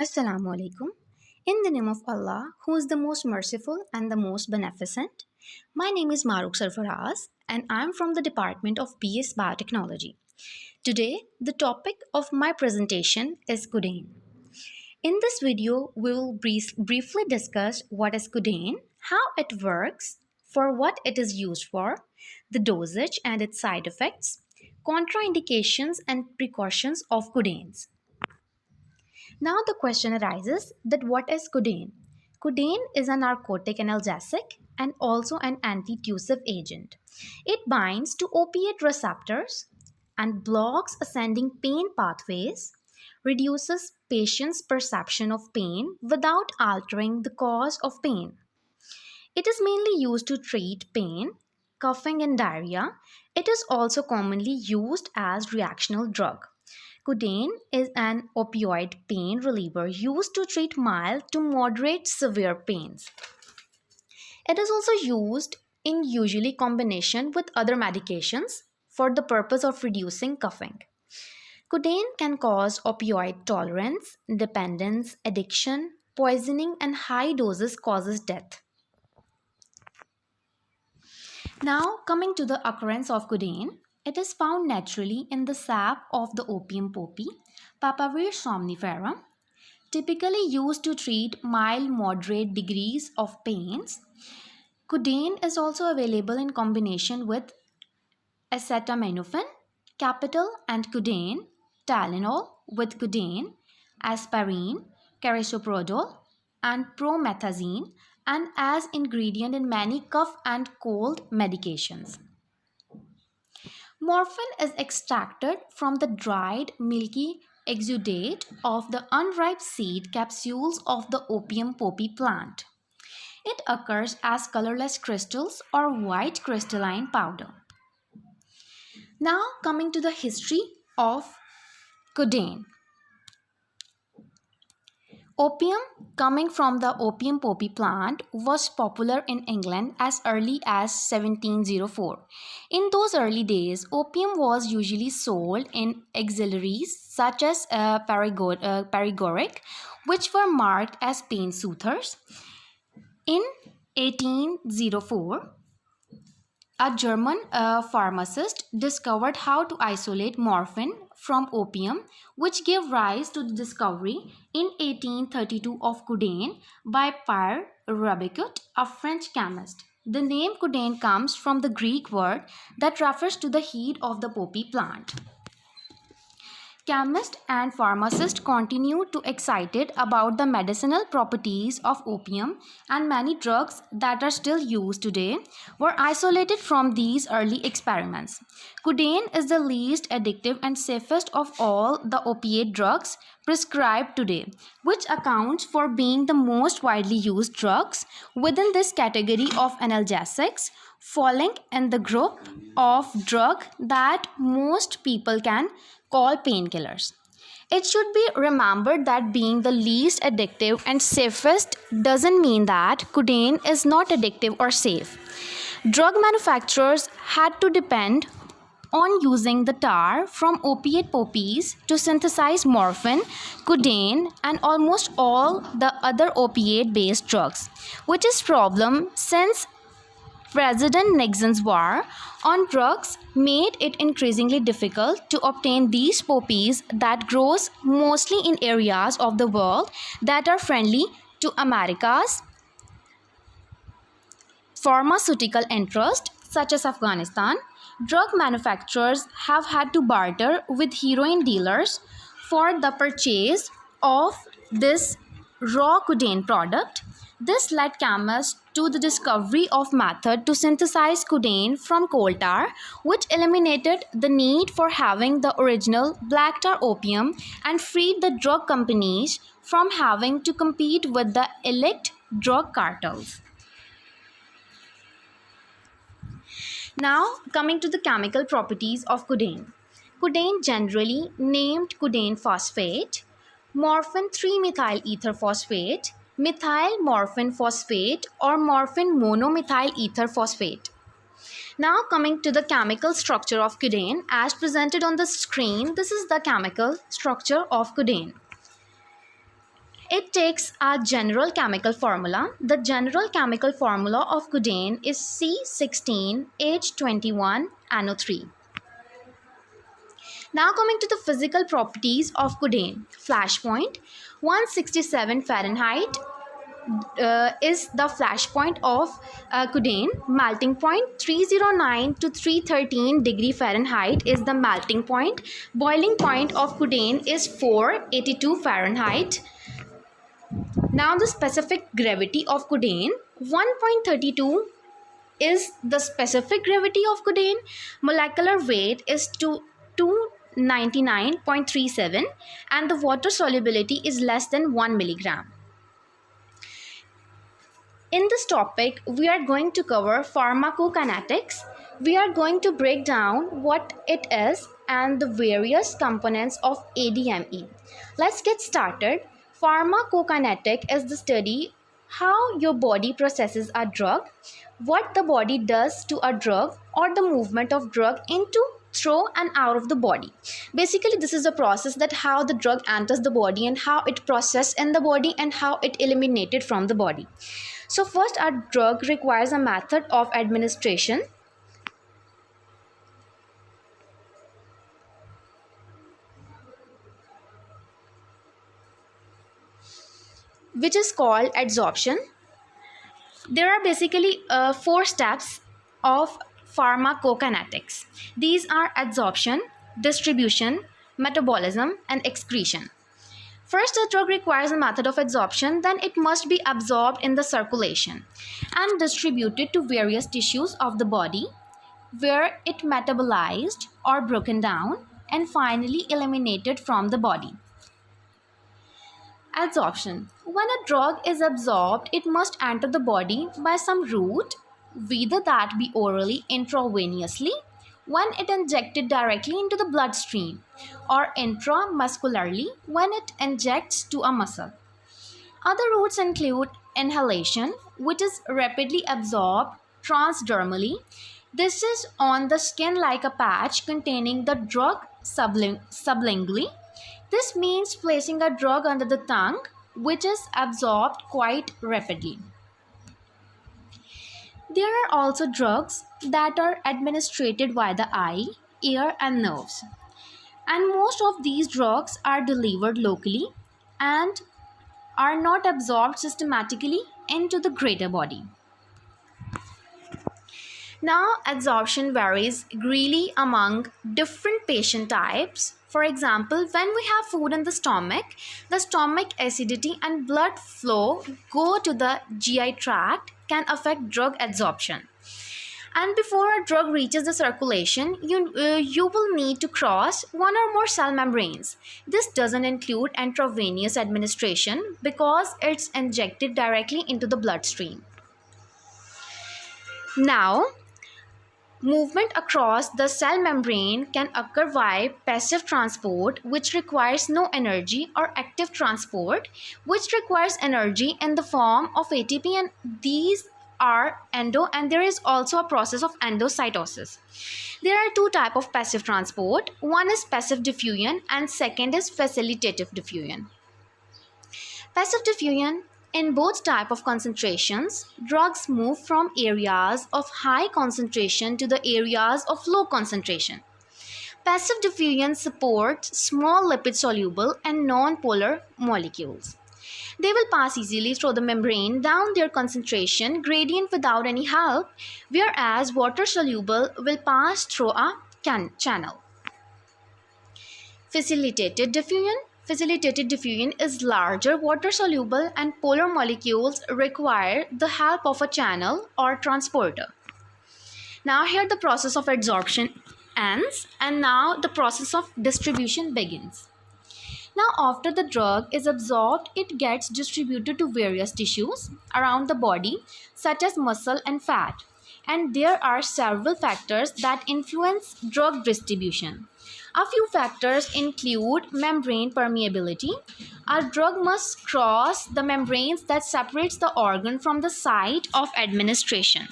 Assalamu alaikum. In the name of Allah, who is the most merciful and the most beneficent, my name is Maruk Sarfaraz and I am from the Department of BS Biotechnology. Today, the topic of my presentation is codeine. In this video, we will briefly discuss what is codeine, how it works, for what it is used for, the dosage and its side effects, contraindications and precautions of codeines. Now the question arises that what is codeine? Codeine is a narcotic analgesic and also an antitussive agent. It binds to opiate receptors and blocks ascending pain pathways, reduces patients' perception of pain without altering the cause of pain. It is mainly used to treat pain, coughing and diarrhea. It is also commonly used as reactional drug. Codeine is an opioid pain reliever used to treat mild to moderate severe pains. It is also used in usually combination with other medications for the purpose of reducing coughing. Codeine can cause opioid tolerance, dependence, addiction, poisoning, and high doses causes death. Now, coming to the occurrence of codeine, it is found naturally in the sap of the opium poppy, Papaver somnifera, typically used to treat mild moderate degrees of pains. Codeine is also available in combination with acetaminophen, capital and codeine, Tylenol with codeine, aspirin, carisoprodol, and promethazine, and as ingredient in many cough and cold medications. Morphine is extracted from the dried milky exudate of the unripe seed capsules of the opium poppy plant. It occurs as colorless crystals or white crystalline powder. Now coming to the history of codeine. Opium, coming from the opium poppy plant, was popular in England as early as 1704. In those early days, opium was usually sold in auxiliaries such as paregoric, which were marked as pain soothers. In 1804, a German pharmacist discovered how to isolate morphine from opium, which gave rise to the discovery in 1832 of codeine by Pierre Rabicot, a French chemist. The name codeine comes from the Greek word that refers to the heat of the poppy plant. Chemists and pharmacists continued to excited about the medicinal properties of opium, and many drugs that are still used today were isolated from these early experiments. Codeine is the least addictive and safest of all the opiate drugs prescribed today, which accounts for being the most widely used drugs within this category of analgesics, falling in the group of drug that most people can call painkillers. It should be remembered that being the least addictive and safest doesn't mean that codeine is not addictive or safe. Drug manufacturers had to depend on using the tar from opiate poppies to synthesize morphine, codeine, and almost all the other opiate-based drugs, which is a problem since President Nixon's war on drugs made it increasingly difficult to obtain these poppies that grows mostly in areas of the world that are friendly to America's pharmaceutical interest, such as Afghanistan. Drug manufacturers have had to barter with heroin dealers for the purchase of this raw codeine product. This led chemists to the discovery of method to synthesize codeine from coal tar, which eliminated the need for having the original black tar opium and freed the drug companies from having to compete with the elite drug cartels. Now, coming to the chemical properties of codeine. Codeine, generally named codeine phosphate, morphine 3-methyl ether phosphate, methyl morphine phosphate, or morphine monomethyl ether phosphate. Now coming to the chemical structure of codeine as presented on the screen, this is the chemical structure of codeine. It takes a general chemical formula. The general chemical formula of codeine is C16H21NO3. Now coming to the physical properties of codeine. Flash point 167 Fahrenheit is the flash point of codeine. Melting point 309 to 313 degree Fahrenheit is the melting point. Boiling point of codeine is 482 Fahrenheit. Now the specific gravity of codeine 1.32 is the specific gravity of codeine. Molecular weight is 299.37 and the water solubility is less than 1 milligram. In this topic, we are going to cover pharmacokinetics. We are going to break down what it is and the various components of ADME. Let's get started. Pharmacokinetic is the study how your body processes a drug, what the body does to a drug or the movement of drug into, through and out of the body. Basically, this is a process that how the drug enters the body and how it processed in the body and how it eliminated from the body. So first, a drug requires a method of administration. Which is called adsorption. There are basically 4 steps of pharmacokinetics. These are adsorption, distribution, metabolism, and excretion. First, a drug requires a method of adsorption, then it must be absorbed in the circulation and distributed to various tissues of the body where it metabolized or broken down and finally eliminated from the body. Adsorption. When a drug is absorbed, it must enter the body by some route, whether that be orally, intravenously, when it injected directly into the bloodstream, or intramuscularly when it injects to a muscle. Other routes include inhalation, which is rapidly absorbed transdermally. This is on the skin like a patch containing the drug sublingually. This means placing a drug under the tongue, which is absorbed quite rapidly. There are also drugs that are administered by the eye, ear, and nerves. And most of these drugs are delivered locally and are not absorbed systematically into the greater body. Now, adsorption varies greatly among different patient types. For example, when we have food in the stomach acidity and blood flow go to the GI tract can affect drug adsorption. And before a drug reaches the circulation, you will need to cross one or more cell membranes. This doesn't include intravenous administration because it's injected directly into the bloodstream. Now, movement across the cell membrane can occur via passive transport, which requires no energy, or active transport, which requires energy in the form of ATP, and these are and there is also a process of endocytosis. There are 2 types of passive transport. One is passive diffusion and second is facilitative diffusion. Passive diffusion. In both types of concentrations, drugs move from areas of high concentration to the areas of low concentration. Passive diffusion supports small lipid-soluble and non-polar molecules. They will pass easily through the membrane down their concentration gradient without any help, whereas water-soluble will pass through a channel. Facilitated diffusion. Facilitated diffusion is larger water-soluble and polar molecules require the help of a channel or transporter. Now here the process of adsorption ends and now the process of distribution begins. Now after the drug is absorbed, it gets distributed to various tissues around the body such as muscle and fat. And there are several factors that influence drug distribution. A few factors include membrane permeability. A drug must cross the membranes that separates the organ from the site of administration.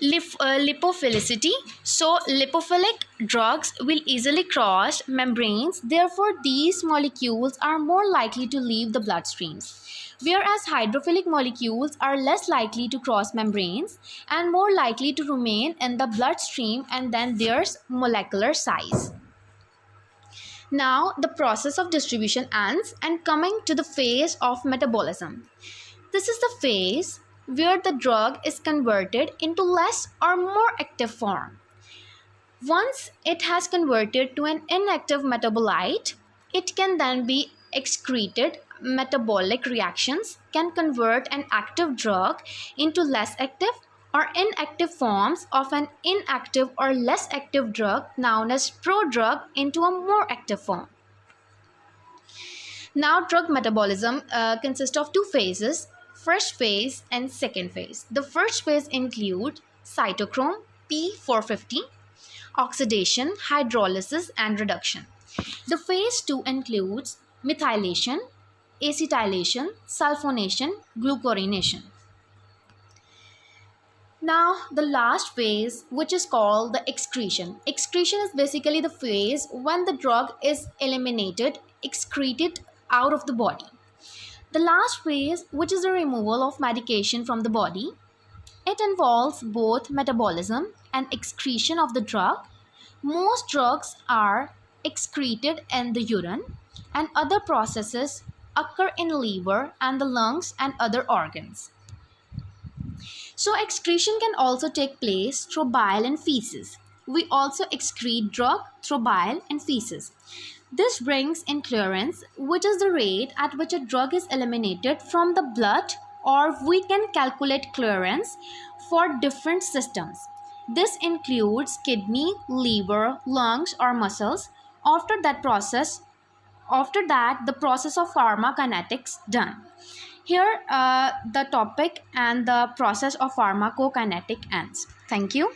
Lipophilicity. So lipophilic drugs will easily cross membranes, therefore these molecules are more likely to leave the bloodstreams, whereas hydrophilic molecules are less likely to cross membranes and more likely to remain in the bloodstream, and then there's molecular size. Now the process of distribution ends, and coming to the phase of metabolism. This is the phase where the drug is converted into less or more active form. Once it has converted to an inactive metabolite, it can then be excreted. Metabolic reactions can convert an active drug into less active or inactive forms of an inactive or less active drug known as prodrug into a more active form. Now drug metabolism consists of two phases, first phase and second phase. The first phase includes cytochrome P450, oxidation, hydrolysis and reduction. The phase 2 includes methylation, acetylation, sulfonation, glucuronation. Now the last phase, which is called the excretion. Excretion is basically the phase when the drug is eliminated, excreted out of the body. The last phase, which is the removal of medication from the body, it involves both metabolism and excretion of the drug. Most drugs are excreted in the urine, and other processes occur in liver and the lungs and other organs. So excretion can also take place through bile and feces. We also excrete drug through bile and feces. This brings in clearance, which is the rate at which a drug is eliminated from the blood, or we can calculate clearance for different systems. This includes kidney, liver, lungs or muscles. After that, the process of pharmacokinetics done. Here the topic and the process of pharmacokinetic ends. Thank you.